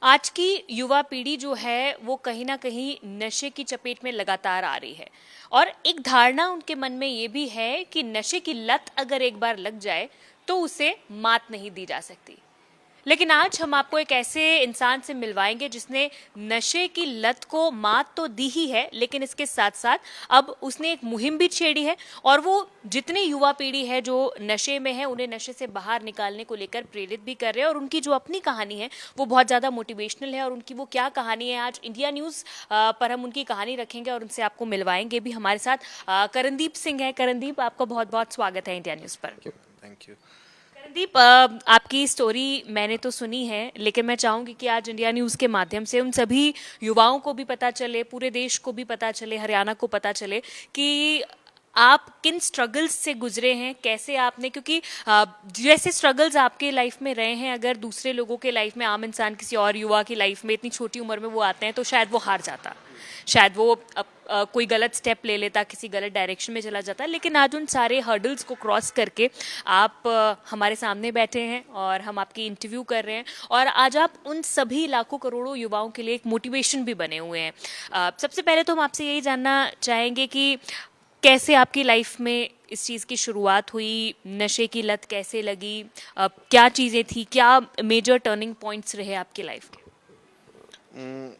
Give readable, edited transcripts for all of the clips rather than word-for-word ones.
आज की युवा पीढ़ी जो है वो कहीं ना कहीं नशे की चपेट में लगातार आ रही है। और एक धारणा उनके मन में ये भी है कि नशे की लत अगर एक बार लग जाए तो उसे मात नहीं दी जा सकती। लेकिन आज हम आपको एक ऐसे इंसान से मिलवाएंगे जिसने नशे की लत को मात तो दी ही है, लेकिन इसके साथ साथ अब उसने एक मुहिम भी छेड़ी है। और वो जितनी युवा पीढ़ी है जो नशे में है उन्हें नशे से बाहर निकालने को लेकर प्रेरित भी कर रहे हैं। और उनकी जो अपनी कहानी है वो बहुत ज़्यादा मोटिवेशनल है। और उनकी वो क्या कहानी है, आज इंडिया न्यूज़ पर हम उनकी कहानी रखेंगे और उनसे आपको मिलवाएंगे भी। हमारे साथ करणदीप सिंह है। करणदीप, आपका बहुत बहुत स्वागत है इंडिया न्यूज़ पर। Thank you. दीप, आपकी स्टोरी मैंने तो सुनी है, लेकिन मैं चाहूंगी कि आज इंडिया न्यूज़ के माध्यम से उन सभी युवाओं को भी पता चले, पूरे देश को भी पता चले, हरियाणा को पता चले कि आप किन स्ट्रगल्स से गुजरे हैं, कैसे आपने, क्योंकि जैसे स्ट्रगल्स आपके लाइफ में रहे हैं, अगर दूसरे लोगों के लाइफ में, आम इंसान किसी और युवा की लाइफ में इतनी छोटी उम्र में वो आते हैं तो शायद वो हार जाता, शायद वो कोई गलत स्टेप ले लेता, किसी गलत डायरेक्शन में चला जाता। लेकिन आज उन सारे हर्डल्स को क्रॉस करके आप हमारे सामने बैठे हैं और हम आपकी इंटरव्यू कर रहे हैं। और आज आप उन सभी लाखों करोड़ों युवाओं के लिए एक मोटिवेशन भी बने हुए हैं। सबसे पहले तो हम आपसे यही जानना चाहेंगे कि कैसे आपकी लाइफ में इस चीज़ की शुरुआत हुई, नशे की लत कैसे लगी, क्या चीज़ें थी, क्या मेजर टर्निंग पॉइंट्स रहे आपकी लाइफ के?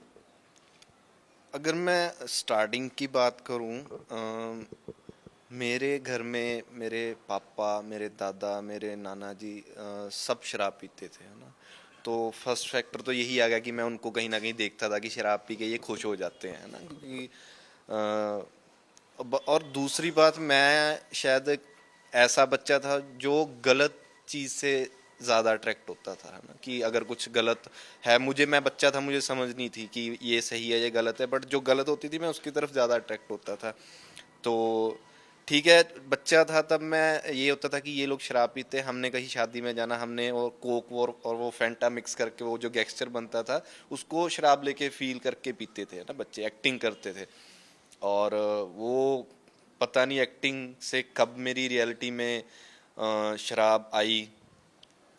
अगर मैं स्टार्टिंग की बात करूं, मेरे घर में मेरे पापा, मेरे दादा, मेरे नाना जी सब शराब पीते थे, है ना। तो फर्स्ट फैक्टर तो यही आ गया कि मैं उनको कहीं ना कहीं देखता था कि शराब पी के ये खुश हो जाते हैं, है ना, क्योंकि और दूसरी बात, मैं शायद एक ऐसा बच्चा था जो गलत चीज़ से ज़्यादा अट्रैक्ट होता था, है ना, कि अगर कुछ गलत है, मैं बच्चा था, मुझे समझ नहीं थी कि ये सही है ये गलत है, बट जो गलत होती थी मैं उसकी तरफ ज़्यादा अट्रैक्ट होता था। तो ठीक है, बच्चा था तब मैं, ये होता था कि ये लोग शराब पीते, हमने कहीं शादी में जाना, हमने और कोक और वो फैंटा मिक्स करके वो जो गैंगस्टर बनता था उसको शराब लेके फील करके पीते थे, ना, बच्चे एक्टिंग करते थे। और वो पता नहीं एक्टिंग से कब मेरी रियलिटी में शराब आई।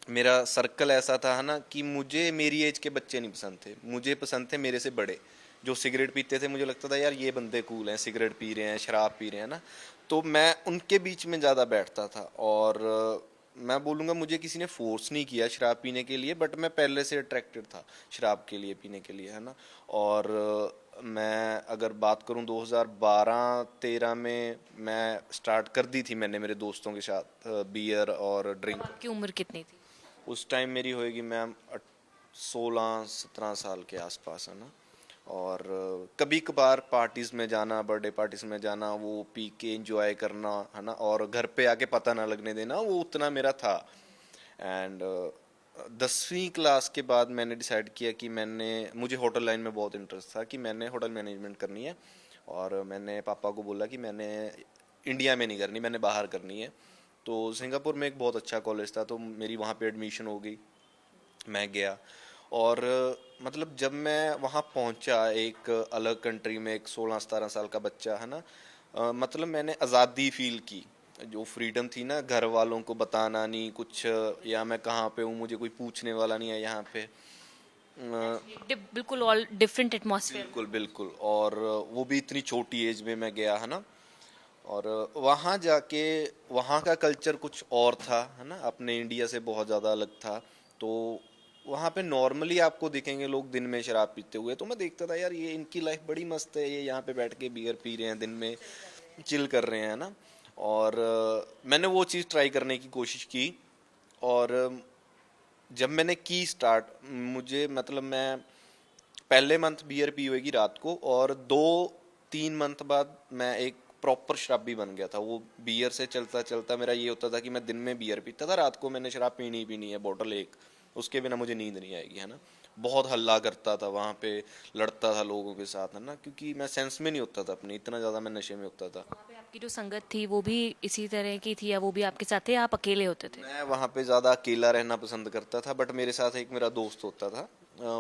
मेरा सर्कल ऐसा था, है ना, कि मुझे मेरी एज के बच्चे नहीं पसंद थे, मुझे पसंद थे मेरे से बड़े जो सिगरेट पीते थे। मुझे लगता था यार ये बंदे कूल हैं, सिगरेट पी रहे हैं, शराब पी रहे हैं ना। तो मैं उनके बीच में ज़्यादा बैठता था। और मैं बोलूँगा मुझे किसी ने फोर्स नहीं किया शराब पीने के लिए, बट मैं पहले से अट्रैक्टेड था शराब के लिए, पीने के लिए, है ना। और मैं अगर बात करूं 2012-13 में मैं स्टार्ट कर दी थी मैंने मेरे दोस्तों के साथ बियर और ड्रिंक। आपकी उम्र कितनी थी? उस टाइम मेरी होएगी मैम 16-17 साल के आसपास, है ना। और कभी कभार पार्टीज में जाना, बर्थडे पार्टीज में जाना, वो पी के एंजॉय करना, है ना, और घर पे आके पता ना लगने देना, वो उतना मेरा था। एंड 10वीं क्लास के बाद मैंने डिसाइड किया कि मुझे होटल लाइन में बहुत इंटरेस्ट था, कि मैंने होटल मैनेजमेंट करनी है। और मैंने पापा को बोला कि मैंने इंडिया में नहीं करनी, मैंने बाहर करनी है। तो सिंगापुर में एक बहुत अच्छा कॉलेज था, तो मेरी वहाँ पे एडमिशन हो गई, मैं गया। और मतलब जब मैं वहाँ पहुँचा एक अलग कंट्री में, एक 16-17 साल का बच्चा, है ना, मतलब मैंने आज़ादी फील की, जो फ्रीडम थी ना, घर वालों को बताना नहीं कुछ, या मैं कहाँ पे हूँ मुझे कोई पूछने वाला नहीं है यहाँ पे। बिल्कुल ऑल डिफरेंट एटमॉस्फेयर। बिल्कुल बिल्कुल। और वो भी इतनी छोटी एज में मैं गया, है ना। और वहाँ जाके वहाँ का कल्चर कुछ और था, है ना, अपने इंडिया से बहुत ज़्यादा अलग था। तो वहाँ पे नॉर्मली आपको दिखेंगे लोग दिन में शराब पीते हुए, तो मैं देखता था यार ये इनकी लाइफ बड़ी मस्त है, ये यहाँ पे बैठ के बियर पी रहे हैं, दिन में चिल कर रहे हैं ना। और मैंने वो चीज़ ट्राई करने की कोशिश की। और जब मैंने की स्टार्ट, मुझे मतलब मैं पहले मंथ बियर पी होगी रात को, और 2-3 मंथ बाद मैं एक प्रॉपर शराबी बन गया था। वो बियर से चलता चलता मेरा ये होता था कि मैं दिन में बियर पीता था, रात को मैंने शराब पीनी ही पीनी है, बॉटल एक, उसके बिना मुझे नींद नहीं आएगी, है ना। बहुत हल्ला करता था वहाँ पे, लड़ता था लोगों के साथ, है ना, क्योंकि मैं सेंस में नहीं होता था अपने, इतना ज़्यादा मैं नशे में होता था। वहाँ पे आपकी जो संगत थी वो भी इसी तरह की थी, या वो भी आपके साथ थे, या आप अकेले होते थे? मैं वहाँ पे ज़्यादा अकेला रहना पसंद करता था, बट मेरे साथ एक मेरा दोस्त होता था,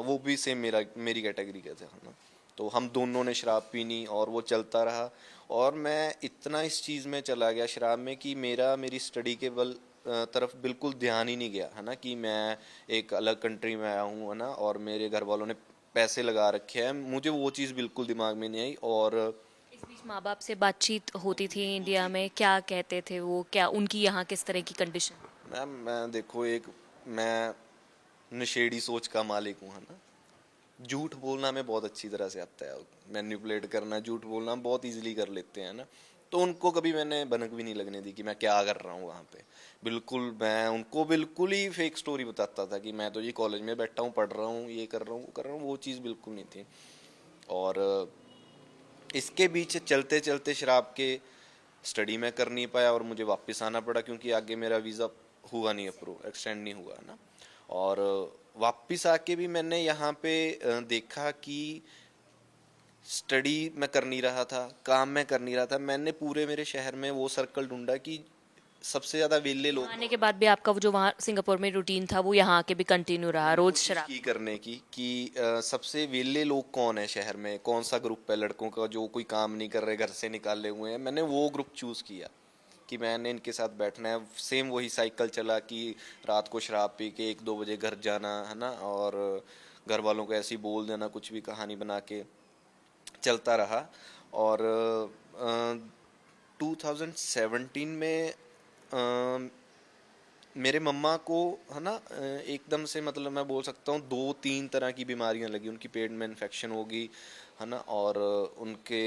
वो भी सेम मेरी कैटेगरी का था, है ना। तो हम दोनों ने शराब पीनी और वो चलता रहा। और मैं इतना इस चीज़ में चला गया शराब में कि मेरी स्टडी के बल तरफ बिल्कुल ध्यान ही नहीं गया, है ना, कि मैं एक अलग कंट्री में आया हूँ, है ना, और मेरे घर वालों ने पैसे लगा रखे हैं, मुझे वो चीज़ बिल्कुल दिमाग में नहीं आई। और इस बीच माँ बाप से बातचीत होती थी इंडिया में, क्या कहते थे वो, क्या उनकी यहाँ किस तरह की कंडीशन? मैं देखो, एक मैं नशेड़ी सोच का मालिक हूँ, है ना। झूठ बोलना हमें बहुत अच्छी तरह से आता है, मैनिपुलेट करना, झूठ बोलना हम बहुत इजीली कर लेते हैं ना। तो उनको कभी मैंने भनक भी नहीं लगने दी कि मैं क्या कर रहा हूँ वहाँ पे। बिल्कुल मैं उनको बिल्कुल ही फेक स्टोरी बताता था कि मैं तो ये कॉलेज में बैठा हूँ, पढ़ रहा हूँ, ये कर रहा हूँ, वो कर रहा हूँ, वो चीज़ बिल्कुल नहीं थी। और इसके बीच चलते चलते शराब के स्टडी में कर नहीं पाया और मुझे वापस आना पड़ा, क्योंकि आगे मेरा वीज़ा हुआ नहीं, अप्रूव एक्सटेंड नहीं हुआ ना। और वापस आके भी मैंने यहाँ पे देखा कि स्टडी मैं कर नहीं रहा था, काम मैं कर नहीं रहा था। मैंने पूरे मेरे शहर में वो सर्कल ढूंढा कि सबसे ज़्यादा वेले लोग यहाँ आने कौन के बाद भी आपका वो जो वहाँ सिंगापुर में रूटीन था वो यहाँ आके भी कंटिन्यू रहा, रोज कोशिश शराब? की करने की कि सबसे वेले लोग कौन है शहर में, कौन सा ग्रुप है लड़कों का जो कोई काम नहीं कर रहे, घर से निकाले हुए हैं। मैंने वो ग्रुप चूज़ किया कि मैंने इनके साथ बैठना है। सेम वही साइकिल चला कि रात को शराब पी के 1-2 बजे घर जाना, है ना, और घर वालों को ऐसे ही बोल देना, कुछ भी कहानी बना के चलता रहा। और 2017 में अ, मेरे मम्मा को, है ना, एकदम से, मतलब मैं बोल सकता हूँ 2-3 तरह की बीमारियां लगी। उनकी पेट में इन्फेक्शन होगी, है ना, और उनके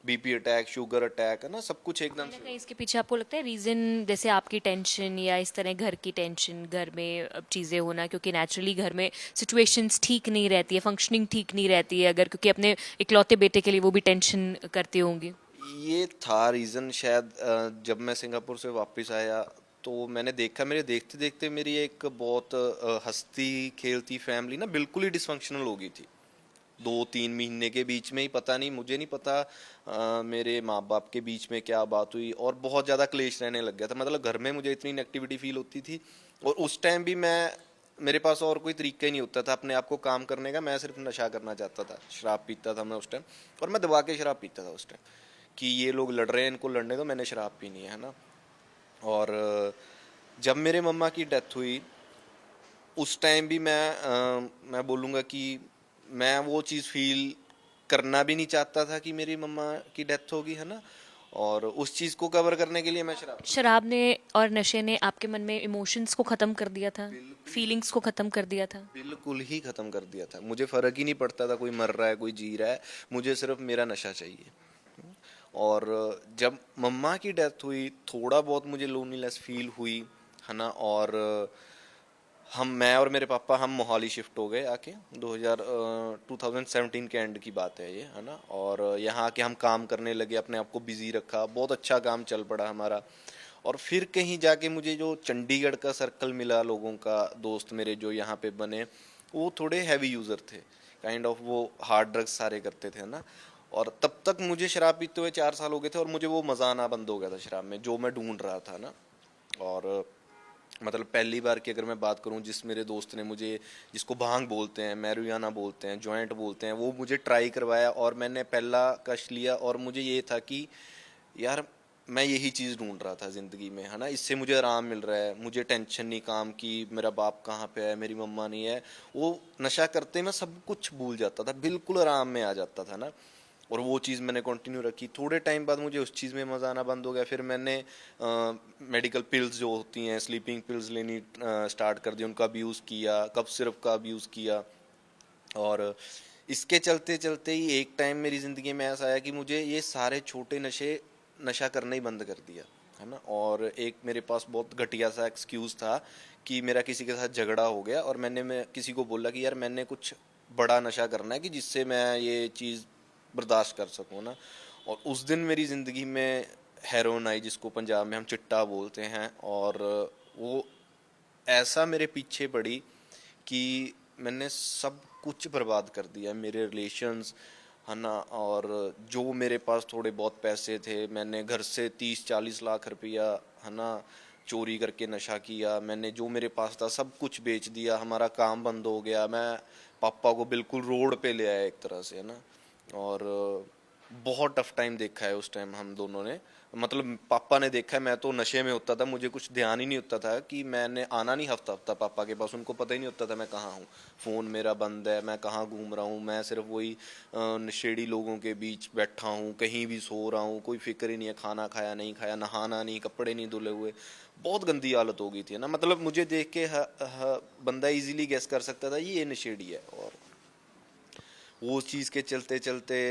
बीपी अटैक, शुगर अटैक, है ना, सब कुछ एकदम कहीं ना से कहीं इसके पीछे आपको लगता है रीजन, जैसे आपकी टेंशन या इस तरह घर की टेंशन, घर में अब चीज़ें होना, क्योंकि नेचुरली घर में सिचुएशंस ठीक नहीं रहती है, फंक्शनिंग ठीक नहीं रहती है, अगर क्योंकि अपने इकलौते बेटे के लिए वो भी टेंशन करती होंगी। ये था रीज़न शायद। जब मैं सिंगापुर से वापस आया तो मैंने देखा, मेरे देखते देखते मेरी एक बहुत हंसती खेलती फैमिली ना बिल्कुल ही डिसफंक्शनल हो गई थी। 2-3 महीने के बीच में ही, पता नहीं, मुझे नहीं पता मेरे माँ बाप के बीच में क्या बात हुई और बहुत ज़्यादा क्लेश रहने लग गया था। मतलब घर में मुझे इतनी नेगेटिविटी फील होती थी, और उस टाइम भी मेरे पास और कोई तरीका ही नहीं होता था अपने आप को काम करने का। मैं सिर्फ नशा करना चाहता था, शराब पीता था मैं उस टाइम, और मैं दबा के शराब पीता था उस टाइम कि ये लोग लड़ रहे हैं, इनको लड़ने दो, मैंने शराब पीनी है ना। और जब मेरे मम्मा की डेथ हुई उस टाइम भी मैं बोलूँगा कि मैं वो चीज़ फील करना भी नहीं चाहता था कि मेरी मम्मा की डेथ होगी, है ना। और उस चीज़ को कवर करने के लिए मैं शराब, शराब ने और नशे ने आपके मन में इमोशंस को ख़त्म कर दिया था, फीलिंग्स को ख़त्म कर दिया था? बिल्कुल ही ख़त्म कर दिया था। मुझे फ़र्क ही नहीं पड़ता था कोई मर रहा है, कोई जी रहा है, मुझे सिर्फ मेरा नशा चाहिए। और जब मम्मा की डेथ हुई थोड़ा बहुत मुझे लोनलीनेस फील हुई, है ना। और मैं और मेरे पापा हम मोहाली शिफ्ट हो गए आके, 2017 के एंड की बात है ये, है ना। और यहाँ आके हम काम करने लगे, अपने आप को बिजी रखा, बहुत अच्छा काम चल पड़ा हमारा। और फिर कहीं जाके मुझे जो चंडीगढ़ का सर्कल मिला लोगों का, दोस्त मेरे जो यहाँ पे बने, वो थोड़े हैवी यूज़र थे, काइंड ऑफ वो हार्ड ड्रग्स सारे करते थे ना। और तब तक मुझे शराब पीते हुए 4 साल हो गए थे और मुझे वो मज़ा आना बंद हो गया था शराब में, जो मैं ढूंढ रहा था ना। और मतलब पहली बार की अगर मैं बात करूं, जिस मेरे दोस्त ने मुझे, जिसको भांग बोलते हैं, मैरिजुआना बोलते हैं, जॉइंट बोलते हैं, वो मुझे ट्राई करवाया और मैंने पहला कश लिया। और मुझे ये था कि यार मैं यही चीज़ ढूंढ रहा था ज़िंदगी में, है ना, इससे मुझे आराम मिल रहा है, मुझे टेंशन नहीं काम की, मेरा बाप कहाँ पे है, मेरी मम्मा नहीं है। वो नशा करते मैं सब कुछ भूल जाता था, बिल्कुल आराम में आ जाता था ना। और वो चीज़ मैंने कंटिन्यू रखी। थोड़े टाइम बाद मुझे उस चीज़ में मज़ा आना बंद हो गया। फिर मैंने मेडिकल पिल्स जो होती हैं, स्लीपिंग पिल्स लेनी स्टार्ट कर दी, उनका अब्यूज़ किया, कफ सिरप का अब्यूज़ किया। और इसके चलते चलते ही एक टाइम मेरी ज़िंदगी में ऐसा आया कि मुझे ये सारे छोटे नशा करना ही बंद कर दिया, है ना। और एक मेरे पास बहुत घटिया सा एक्सक्यूज़ था कि मेरा किसी के साथ झगड़ा हो गया और मैं किसी को बोला कि यार मैंने कुछ बड़ा नशा करना है कि जिससे मैं ये चीज़ बर्दाश्त कर सकूँ ना। और उस दिन मेरी ज़िंदगी में हेरोइन आई, जिसको पंजाब में हम चिट्टा बोलते हैं। और वो ऐसा मेरे पीछे पड़ी कि मैंने सब कुछ बर्बाद कर दिया, मेरे रिलेशंस, है ना। और जो मेरे पास थोड़े बहुत पैसे थे, मैंने घर से 30-40 लाख रुपया, है ना, चोरी करके नशा किया। मैंने जो मेरे पास था सब कुछ बेच दिया, हमारा काम बंद हो गया। मैं पापा को बिल्कुल रोड पे ले आया एक तरह से, है ना। और बहुत टफ टाइम देखा है उस टाइम हम दोनों ने। मतलब पापा ने देखा है, मैं तो नशे में होता था, मुझे कुछ ध्यान ही नहीं होता था कि मैंने आना नहीं हफ्ता हफ्ता पापा के पास, उनको पता ही नहीं होता था मैं कहाँ हूँ। फ़ोन मेरा बंद है, मैं कहाँ घूम रहा हूँ, मैं सिर्फ वही नशेड़ी लोगों के बीच बैठा हूँ, कहीं भी सो रहा हूँ, कोई फिक्र ही नहीं है, खाना खाया नहीं खाया, नहाना नहीं, कपड़े नहीं धुले हुए। बहुत गंदी हालत हो गई थी ना। मतलब मुझे देख के बंदा इजीली गेस कर सकता था ये नशेड़ी है। और वो चीज़ के चलते चलते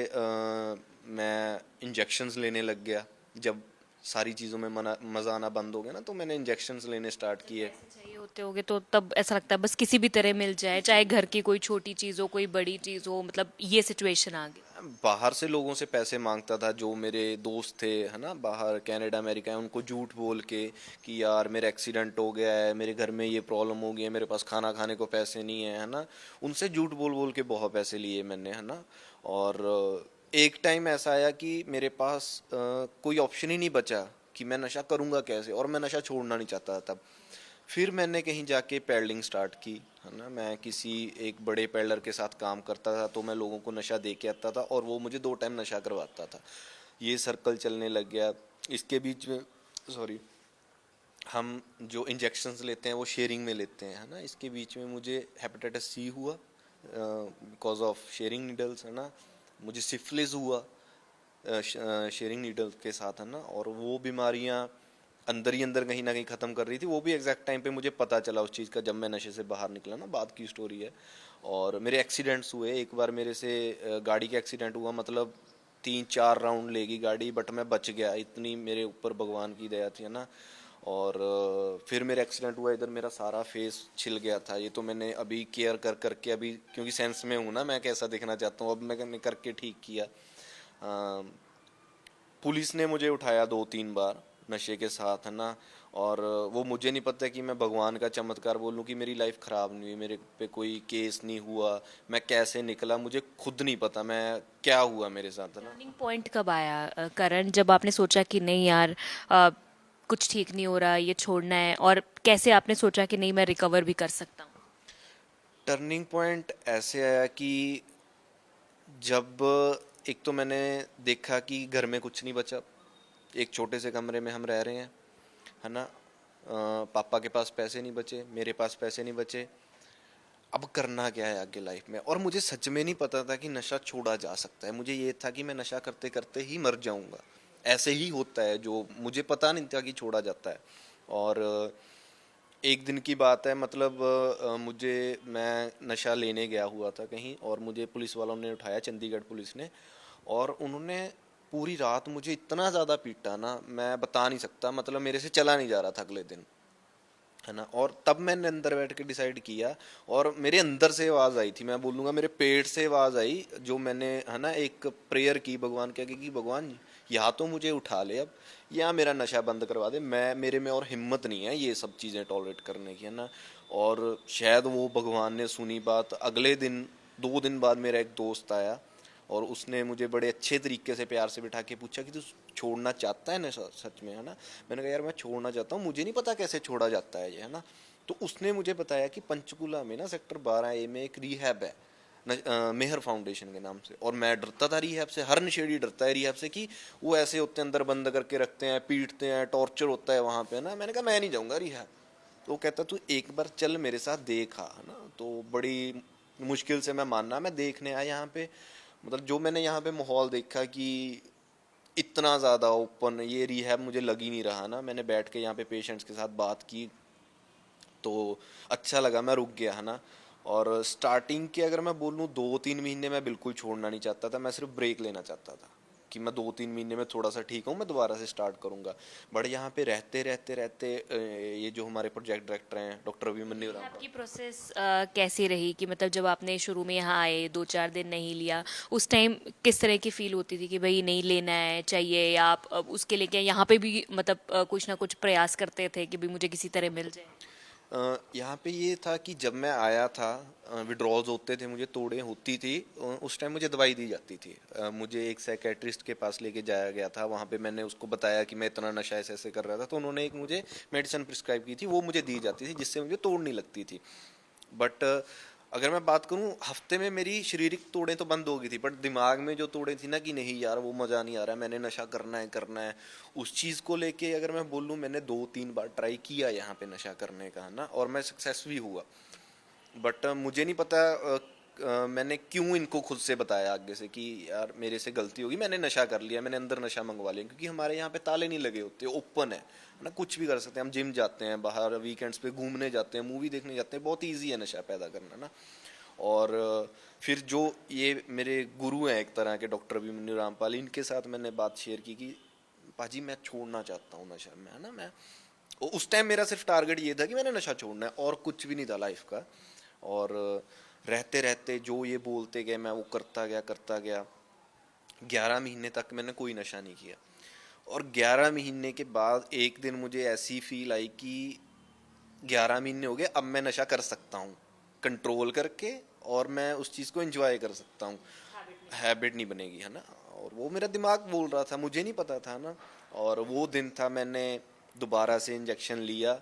मैं इंजेक्शन्स लेने लग गया। जब सारी चीज़ों में मज़ा आना बंद हो गया ना, तो मैंने इंजेक्शन्स लेने स्टार्ट किए। पैसे चाहिए होते होगे तो तब ऐसा लगता है बस किसी भी तरह मिल जाए, चाहे घर की कोई छोटी चीज हो कोई बड़ी चीज हो, मतलब ये सिचुएशन आ गई। बाहर से लोगों से पैसे मांगता था, जो मेरे दोस्त थे है ना, बाहर कनाडा अमेरिका है, उनको झूठ बोल के कि यार मेरा एक्सीडेंट हो गया है, मेरे घर में ये प्रॉब्लम हो गई है, मेरे पास खाना खाने को पैसे नहीं है ना। उनसे झूठ बोल बोल के बहुत पैसे लिए मैंने है ना। और एक टाइम ऐसा आया कि मेरे पास कोई ऑप्शन ही नहीं बचा कि मैं नशा करूँगा कैसे, और मैं नशा छोड़ना नहीं चाहता था तब। फिर मैंने कहीं जाके पैडलिंग स्टार्ट की है ना। मैं किसी एक बड़े पैडलर के साथ काम करता था, तो मैं लोगों को नशा दे के आता था और वो मुझे 2 टाइम नशा करवाता था। ये सर्कल चलने लग गया। इसके बीच में सॉरी, हम जो इंजेक्शन्स लेते हैं वो शेयरिंग में लेते हैं है ना। इसके बीच में मुझे हेपेटाइटिस सी हुआ बिकॉज ऑफ शेयरिंग नीडल्स है ना। मुझे सिफिलिस हुआ शेयरिंग नीडल के साथ है ना। और वो बीमारियां अंदर ही अंदर कहीं ना कहीं ख़त्म कर रही थी। वो भी एग्जैक्ट टाइम पे मुझे पता चला उस चीज़ का, जब मैं नशे से बाहर निकला ना, बाद की स्टोरी है। और मेरे एक्सीडेंट्स हुए। एक बार मेरे से गाड़ी का एक्सीडेंट हुआ, मतलब 3-4 राउंड लेगी गाड़ी, बट मैं बच गया, इतनी मेरे ऊपर भगवान की दया थी है ना। और फिर मेरा एक्सीडेंट हुआ, इधर मेरा सारा फेस छिल गया था। ये तो मैंने अभी केयर कर करके, अभी क्योंकि सेंस में हूँ ना मैं कैसा दिखना चाहता हूँ, अब मैंने करके ठीक किया। पुलिस ने मुझे उठाया 2-3 बार नशे के साथ है ना। और वो मुझे नहीं पता कि मैं भगवान का चमत्कार बोलूं कि मेरी लाइफ ख़राब नहीं हुई, मेरे पे कोई केस नहीं हुआ, मैं कैसे निकला मुझे खुद नहीं पता, मैं क्या हुआ मेरे साथ है ना। टर्निंग पॉइंट कब आया करण, जब आपने सोचा कि नहीं यार कुछ ठीक नहीं हो रहा, ये छोड़ना है, और कैसे आपने सोचा कि नहीं मैं रिकवर भी कर सकता हूँ? टर्निंग पॉइंट ऐसे आया कि जब एक तो मैंने देखा कि घर में कुछ नहीं बचा, एक छोटे से कमरे में हम रह रहे हैं है ना। पापा के पास पैसे नहीं बचे, मेरे पास पैसे नहीं बचे। अब करना क्या है आगे लाइफ में। और मुझे सच में नहीं पता था कि नशा छोड़ा जा सकता है। मुझे ये था कि मैं नशा करते करते ही मर जाऊंगा, ऐसे ही होता है, जो मुझे पता नहीं था कि छोड़ा जाता है। और एक दिन की बात है, मतलब मुझे मैं नशा लेने गया हुआ था कहीं, और मुझे पुलिस वालों ने उठाया, चंडीगढ़ पुलिस ने। और उन्होंने पूरी रात मुझे इतना ज़्यादा पीटा ना, मैं बता नहीं सकता। मतलब मेरे से चला नहीं जा रहा था अगले दिन है ना। और तब मैंने अंदर बैठ के डिसाइड किया, और मेरे अंदर से आवाज़ आई थी, मैं बोलूँगा मेरे पेट से आवाज़ आई, जो मैंने है ना एक प्रेयर की भगवान के आगे कि भगवान या तो मुझे उठा ले अब, या मेरा नशा बंद करवा दे। मैं मेरे में और हिम्मत नहीं है ये सब चीज़ें टॉलरेट करने की है ना। और शायद वो भगवान ने सुनी बात। अगले दिन 2 दिन बाद मेरा एक दोस्त आया, और उसने मुझे बड़े अच्छे तरीके से प्यार से बिठा के पूछा कि तू छोड़ना चाहता है नशा सच में है ना। मैंने कहा यार मैं छोड़ना चाहता हूँ, मुझे नहीं पता कैसे छोड़ा जाता है ये है ना। तो उसने मुझे बताया कि पंचकुला में ना सेक्टर 12A में एक रिहैब है मेहर फाउंडेशन के नाम से। और मैं डरता था रिहैब से, हर नशेड़ी डरता है रिहैब से कि वो ऐसे होते हैं, अंदर बंद करके रखते हैं, पीटते हैं, टॉर्चर होता है वहाँ पे ना। मैंने कहा मैं नहीं जाऊँगा रिहैब। तो वो कहता तू एक बार चल मेरे साथ देखा है ना। तो बड़ी मुश्किल से मैं मानना, मैं देखने आया यहाँ पे। मतलब जो मैंने यहाँ पे माहौल देखा कि इतना ज़्यादा ओपन ये रिहैब मुझे लग ही नहीं रहा ना। मैंने बैठ के यहाँ पे पेशेंट्स के साथ बात की, तो अच्छा लगा, मैं रुक गया है ना। और स्टार्टिंग के अगर मैं बोलूँ 2-3 महीने मैं बिल्कुल छोड़ना नहीं चाहता था, मैं सिर्फ ब्रेक लेना चाहता था कि मैं 2-3 महीने में थोड़ा सा ठीक हूँ, मैं दोबारा से स्टार्ट करूँगा। बट यहाँ पे रहते रहते रहते ये जो हमारे प्रोजेक्ट डायरेक्टर हैं डॉक्टर अभिमन्यु राम, आपकी प्रोसेस कैसी रही कि मतलब जब आपने शुरू में यहाँ आए 2-4 दिन नहीं लिया, उस टाइम किस तरह की फील होती थी कि भाई नहीं लेना है चाहिए, या आप उसके लिए क्या यहाँ पे भी मतलब कुछ ना कुछ प्रयास करते थे कि भाई मुझे किसी तरह मिल जाए? यहाँ पे ये था कि जब मैं आया था विड्रॉल्स होते थे, मुझे तोड़ें होती थी, उस टाइम मुझे दवाई दी जाती थी। मुझे एक साइकेट्रिस्ट के पास लेके जाया गया था, वहाँ पे मैंने उसको बताया कि मैं इतना नशा ऐसे ऐसे कर रहा था, तो उन्होंने एक मुझे मेडिसिन प्रिस्क्राइब की थी, वो मुझे दी जाती थी जिससे मुझे तोड़ नहीं लगती थी। बट अगर मैं बात करूं हफ्ते में मेरी शारीरिक तोड़ें तो बंद हो गई थी, बट दिमाग में जो तोड़ें थी ना कि नहीं यार वो मज़ा नहीं आ रहा है, मैंने नशा करना है, उस चीज़ को लेके अगर मैं बोलूं मैंने 2-3 बार ट्राई किया यहाँ पे नशा करने का, है ना, और मैं सक्सेस भी हुआ। बट मुझे नहीं पता मैंने क्यों इनको खुद से बताया आगे से कि यार मेरे से गलती होगी, मैंने नशा कर लिया, मैंने अंदर नशा मंगवा लिया, क्योंकि हमारे यहाँ पे ताले नहीं लगे होते, ओपन है ना, कुछ भी कर सकते हैं हम, जिम जाते हैं, बाहर वीकेंड्स पे घूमने जाते हैं, मूवी देखने जाते हैं, बहुत ईजी है नशा पैदा करना ना। और फिर जो ये मेरे गुरु हैं एक तरह के, डॉक्टर अभिमन्यु रामपाल, इनके साथ मैंने बात शेयर की कि पाजी मैं छोड़ना चाहता हूँ नशा, मैं, है ना, मैं उस टाइम मेरा सिर्फ टारगेट ये था कि मैंने नशा छोड़ना है और कुछ भी नहीं था लाइफ का। और रहते रहते जो ये बोलते गए मैं वो करता गया। 11 महीने तक मैंने कोई नशा नहीं किया, और 11 महीने के बाद एक दिन मुझे ऐसी फील आई कि 11 महीने हो गए, अब मैं नशा कर सकता हूँ कंट्रोल करके, और मैं उस चीज़ को एंजॉय कर सकता हूँ, हैबिट नहीं बनेगी, है ना। और वो मेरा दिमाग बोल रहा था, मुझे नहीं पता था ना। और वो दिन था मैंने दोबारा से इंजेक्शन लिया,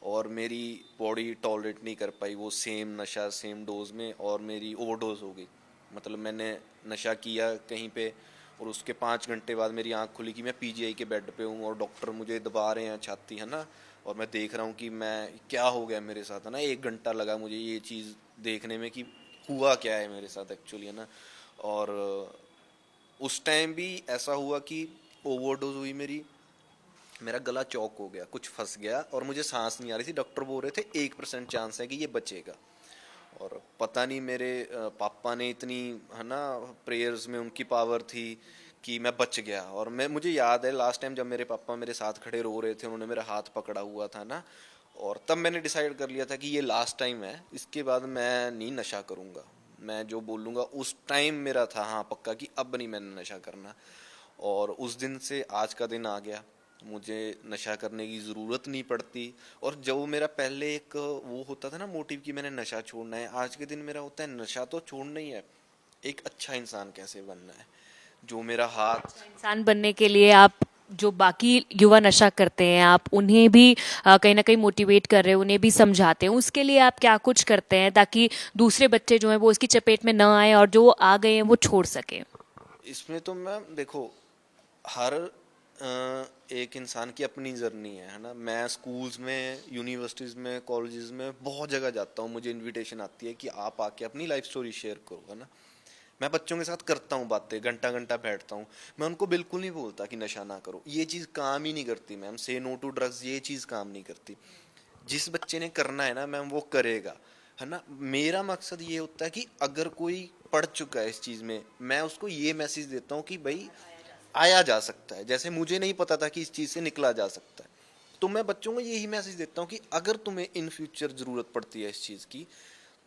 और मेरी बॉडी टॉलरेट नहीं कर पाई वो सेम नशा सेम डोज में, और मेरी ओवरडोज हो गई। मतलब मैंने नशा किया कहीं पे, और उसके 5 घंटे बाद मेरी आंख खुली कि मैं पीजीआई के बेड पे हूँ और डॉक्टर मुझे दबा रहे हैं छाती, है ना, और मैं देख रहा हूँ कि मैं क्या हो गया मेरे साथ, है ना। 1 घंटा लगा मुझे ये चीज़ देखने में कि हुआ क्या है मेरे साथ एक्चुअली, है ना। और उस टाइम भी ऐसा हुआ कि ओवरडोज हुई मेरी, मेरा गला चौक हो गया, कुछ फंस गया और मुझे सांस नहीं आ रही थी। डॉक्टर बोल रहे थे 1% चांस है कि ये बचेगा, और पता नहीं मेरे पापा ने इतनी, है ना, प्रेयर्स में उनकी पावर थी कि मैं बच गया। और मैं, मुझे याद है लास्ट टाइम जब मेरे पापा मेरे साथ खड़े रो रहे थे, उन्होंने मेरा हाथ पकड़ा हुआ था ना, और तब मैंने डिसाइड कर लिया था कि ये लास्ट टाइम है, इसके बाद मैं नहीं नशा करूँगा, मैं जो बोलूँगा उस टाइम मेरा था हाँ पक्का कि अब नहीं मैंने नशा करना। और उस दिन से आज का दिन आ गया, मुझे नशा करने की ज़रूरत नहीं पड़ती। और जो मेरा पहले एक वो होता था ना मोटिव कि मैंने नशा छोड़ना है, आज के दिन मेरा होता है नशा तो छोड़ना ही है, एक अच्छा इंसान कैसे बनना है, जो मेरा हाथ। इंसान बनने के लिए आप जो बाकी युवा नशा करते हैं आप उन्हें भी कहीं ना कहीं मोटिवेट कर रहे हैं, उन्हें भी समझाते हैं, उसके लिए आप क्या कुछ करते हैं ताकि दूसरे बच्चे जो हैं वो इसकी चपेट में ना आए और जो आ गए हैं वो छोड़ सकें? इसमें तो मैम देखो, हर एक इंसान की अपनी जर्नी है ना। मैं स्कूल्स में, यूनिवर्सिटीज़ में, कॉलेजेस में बहुत जगह जाता हूँ, मुझे इनविटेशन आती है कि आप आके अपनी लाइफ स्टोरी शेयर करो, है ना। मैं बच्चों के साथ करता हूँ बातें, घंटा घंटा बैठता हूँ। मैं उनको बिल्कुल नहीं बोलता कि नशा ना करो, ये चीज़ काम ही नहीं करती मैम, से नो टू ड्रग्स ये चीज़ काम नहीं करती। जिस बच्चे ने करना है ना मैम वो करेगा, है ना। मेरा मकसद ये होता है कि अगर कोई पढ़ चुका है इस चीज़ में, मैं उसको ये मैसेज देता हूँ कि भाई आया जा सकता है, जैसे मुझे नहीं पता था कि इस चीज़ से निकला जा सकता है, तो मैं बच्चों को यही मैसेज देता हूँ कि अगर तुम्हें इन फ्यूचर ज़रूरत पड़ती है इस चीज़ की,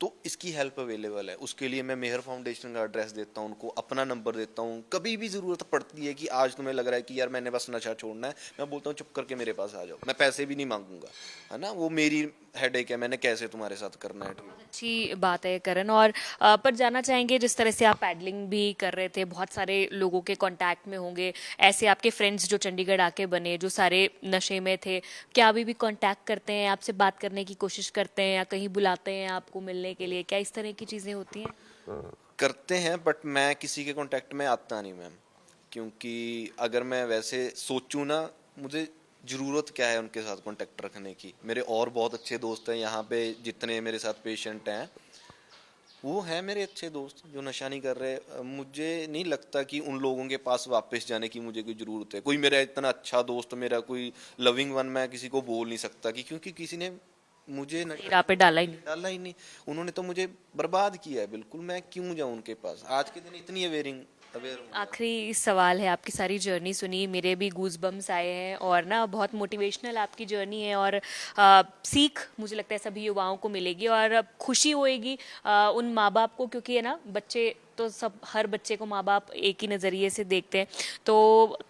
तो इसकी हेल्प अवेलेबल है। उसके लिए मैं मेहर फाउंडेशन का एड्रेस देता हूँ, उनको अपना नंबर देता हूँ। कभी भी ज़रूरत पड़ती है कि आज तुम्हें लग रहा है कि यार मैंने बस नशा छोड़ना है, मैं बोलता हूँ चुप करके मेरे पास आ जाओ, मैं पैसे भी नहीं मांगूंगा, है ना। वो मेरी हेडेक है, मैंने कैसे तुम्हारे साथ करना है। अच्छी बात है करण। और पर जानना चाहेंगे जिस तरह से आप पैडलिंग भी कर रहे थे, बहुत सारे लोगों के कांटेक्ट में होंगे ऐसे आपके फ्रेंड्स जो चंडीगढ़ आके बने, जो सारे नशे में थे, क्या अभी भी कांटेक्ट करते हैं आपसे, बात करने की कोशिश करते हैं या कहीं बुलाते हैं आपको मिलने के लिए, क्या इस तरह की चीज़ें होती हैं? करते हैं, बट मैं किसी के कांटेक्ट में आता नहीं मैम, क्योंकि अगर मैं वैसे सोचूं ना, मुझे ज़रूरत क्या है उनके साथ कांटेक्ट रखने की। मेरे और बहुत अच्छे दोस्त हैं यहाँ पे, जितने मेरे साथ पेशेंट हैं वो हैं मेरे अच्छे दोस्त जो नशा नहीं कर रहे। मुझे नहीं लगता कि उन लोगों के पास वापस जाने की मुझे कोई ज़रूरत है। कोई मेरा इतना अच्छा दोस्त, मेरा कोई लविंग वन, मैं किसी को बोल नहीं सकता कि क्योंकि किसी ने मुझे राह पे डाला ही नहीं। डाला ही नहीं, उन्होंने तो मुझे बर्बाद किया है बिल्कुल। मैं क्यों जाऊं उनके पास, आज के दिन इतनी अवेयर हूं। आखिरी सवाल है, आपकी सारी जर्नी सुनी, मेरे भी गूज बम्स आए हैं और ना बहुत मोटिवेशनल आपकी जर्नी है, और सीख मुझे लगता है सभी युवाओं को मिलेगी और खुशी होएगी उन माँ बाप को, क्योंकि है ना बच्चे तो सब, हर बच्चे को माँ बाप एक ही नज़रिए से देखते हैं। तो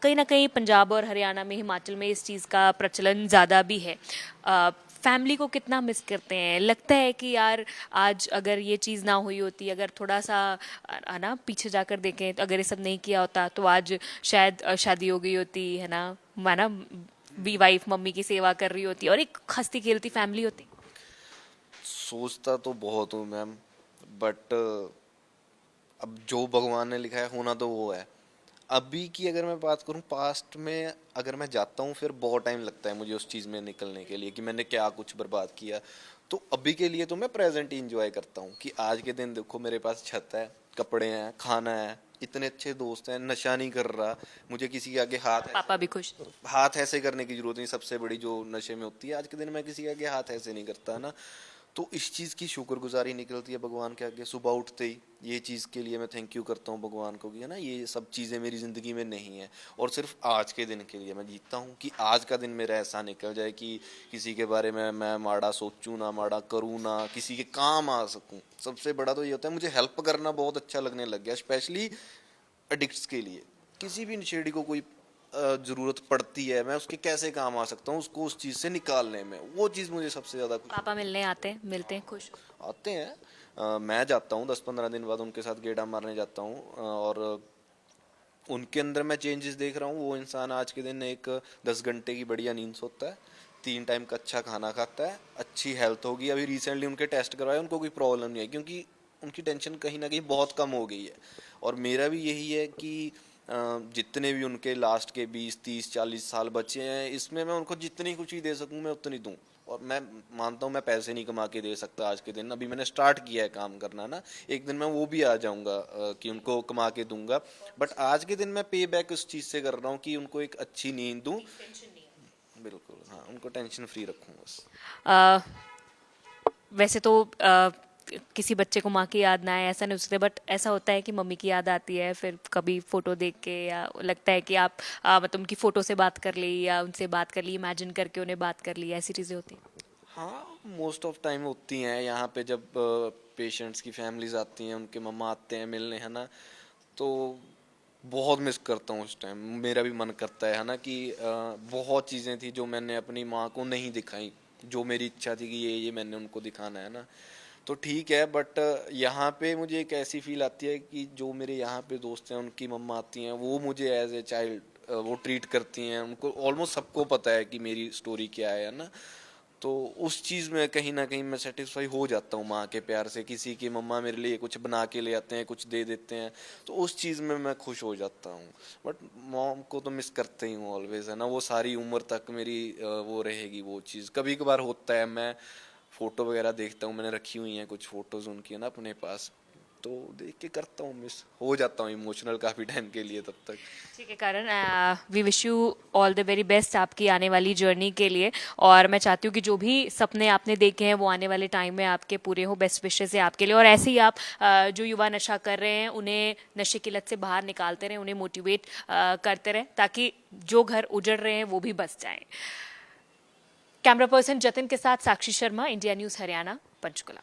कहीं ना कहीं पंजाब और हरियाणा में, हिमाचल में इस चीज़ का प्रचलन ज़्यादा भी है। फैमिली को कितना मिस करते हैं, लगता है कि यार आज अगर ये चीज़ ना हुई होती, अगर थोड़ा सा है ना पीछे जाकर देखें तो अगर ये सब नहीं किया होता तो आज शायद शादी हो गई होती, है ना बी वाइफ मम्मी की सेवा कर रही होती और एक हंसती खेलती फैमिली होती। सोचता तो बहुत हूँ मैम, बट अब जो भगवान ने लिखा है होना तो वो है। अभी की अगर मैं बात करूं, पास्ट में अगर मैं जाता हूं फिर बहुत टाइम लगता है मुझे उस चीज़ में निकलने के लिए कि मैंने क्या कुछ बर्बाद किया। तो अभी के लिए तो मैं प्रेजेंट ही इंजॉय करता हूं कि आज के दिन देखो मेरे पास छत है, कपड़े हैं, खाना है, इतने अच्छे दोस्त हैं, नशा नहीं कर रहा, मुझे किसी के आगे पापा भी खुश। हाथ ऐसे करने की जरूरत नहीं। सबसे बड़ी जो नशे में होती है आज के दिन, मैं किसी के आगे हाथ ऐसे नहीं करता ना। तो इस चीज़ की शुक्रगुजारी निकलती है भगवान के आगे सुबह उठते ही। ये चीज़ के लिए मैं थैंक यू करता हूँ भगवान को कि है ना ये सब चीज़ें मेरी ज़िंदगी में नहीं है। और सिर्फ आज के दिन के लिए मैं जीता हूँ कि आज का दिन मेरा ऐसा निकल जाए कि किसी के बारे में मैं माड़ा सोचूं ना, माड़ा करूँ ना, किसी के काम आ सकूँ। सबसे बड़ा तो ये होता है, मुझे हेल्प करना बहुत अच्छा लगने लग गया, स्पेशली एडिक्ट्स के लिए। किसी भी नशेड़ी को कोई ज़रूरत पड़ती है, मैं उसके कैसे काम आ सकता हूँ उसको उस चीज़ से निकालने में, वो चीज़ मुझे सबसे ज़्यादा खुश पापा मिलने आते हैं, मिलते हैं, खुश। आते हैं। मैं जाता हूँ 10-15 दिन बाद उनके साथ गेड़ा मारने जाता हूँ, और उनके अंदर मैं चेंजेस देख रहा हूँ। वो इंसान आज के दिन एक 10 घंटे की बढ़िया नींद सोता है, 3 टाइम का अच्छा खाना खाता है, अच्छी हेल्थ होगी। अभी रिसेंटली उनके टेस्ट करवाए, उनको कोई प्रॉब्लम नहीं है क्योंकि उनकी टेंशन कहीं ना कहीं बहुत कम हो गई है। और मेरा भी यही है कि जितने भी उनके लास्ट के 20-30-40 साल बचे हैं, इसमें मैं उनको जितनी खुशी दे सकूं मैं उतनी दूं। और मैं मानता हूं मैं पैसे नहीं कमा के दे सकता आज के दिन, अभी मैंने स्टार्ट किया है काम करना ना, एक दिन मैं वो भी आ जाऊंगा कि उनको कमा के दूंगा। बट आज के दिन मैं पे बैक उस चीज़ से कर रहा हूँ कि उनको एक अच्छी नींद दूं। बिल्कुल हाँ, उनको टेंशन फ्री रखूँ बस। अ, वैसे तो किसी बच्चे को माँ की याद ना आए ऐसा नहीं हो सकता, बट ऐसा होता है कि मम्मी की याद आती है फिर कभी फोटो देख के, या लगता है कि आप मतलब उनकी फोटो से बात कर ली या उनसे बात कर ली, इमेजिन करके उन्हें बात कर ली, ऐसी चीजें होती हैं। हाँ, मोस्ट ऑफ टाइम होती हैं। यहाँ पे जब पेशेंट्स की फैमिलीज आती हैं, उनके मम्मा आते हैं मिलने, है ना, तो बहुत मिस करता हूँ उस टाइम। मेरा भी मन करता है ना कि बहुत चीज़ें थी जो मैंने अपनी माँ को नहीं दिखाई, जो मेरी इच्छा थी कि ये मैंने उनको दिखाना है ना। तो ठीक है, बट यहाँ पे मुझे एक ऐसी फील आती है कि जो मेरे यहाँ पे दोस्त हैं उनकी मम्मा आती हैं, वो मुझे एज ए चाइल्ड वो ट्रीट करती हैं। उनको ऑलमोस्ट सबको पता है कि मेरी स्टोरी क्या है ना। तो उस चीज़ में कहीं ना कहीं मैं सेटिस्फाई हो जाता हूँ माँ के प्यार से। किसी की मम्मा मेरे लिए कुछ बना के ले आते हैं, कुछ दे देते हैं, तो उस चीज़ में मैं खुश हो जाता हूँ। बट मॉम को तो मिस करते ही हूँ ऑलवेज, है ना। वो सारी उम्र तक मेरी वो रहेगी वो चीज़। कभी कभार होता है मैं फ़ोटो वगैरह देखता हूँ, मैंने रखी हुई हैं कुछ फ़ोटोज़ उनकी, है ना, अपने पास, तो देख के करता हूँ, मिस हो जाता हूँ इमोशनल काफ़ी टाइम के लिए तब तक। ठीक है कारण, we wish you all the very best आपकी आने वाली जर्नी के लिए। और मैं चाहती हूँ कि जो भी सपने आपने देखे हैं वो आने वाले टाइम में आपके पूरे हो। बेस्ट विशेस है आपके लिए। और ऐसे ही आप जो युवा नशा कर रहे हैं उन्हें नशे की लत से बाहर निकालते रहें, उन्हें मोटिवेट करते रहें, ताकि जो घर उजड़ रहे हैं वो भी बस जाएं। कैमरा पर्सन जतिन के साथ साक्षी शर्मा, इंडिया न्यूज़ हरियाणा, पंचकुला।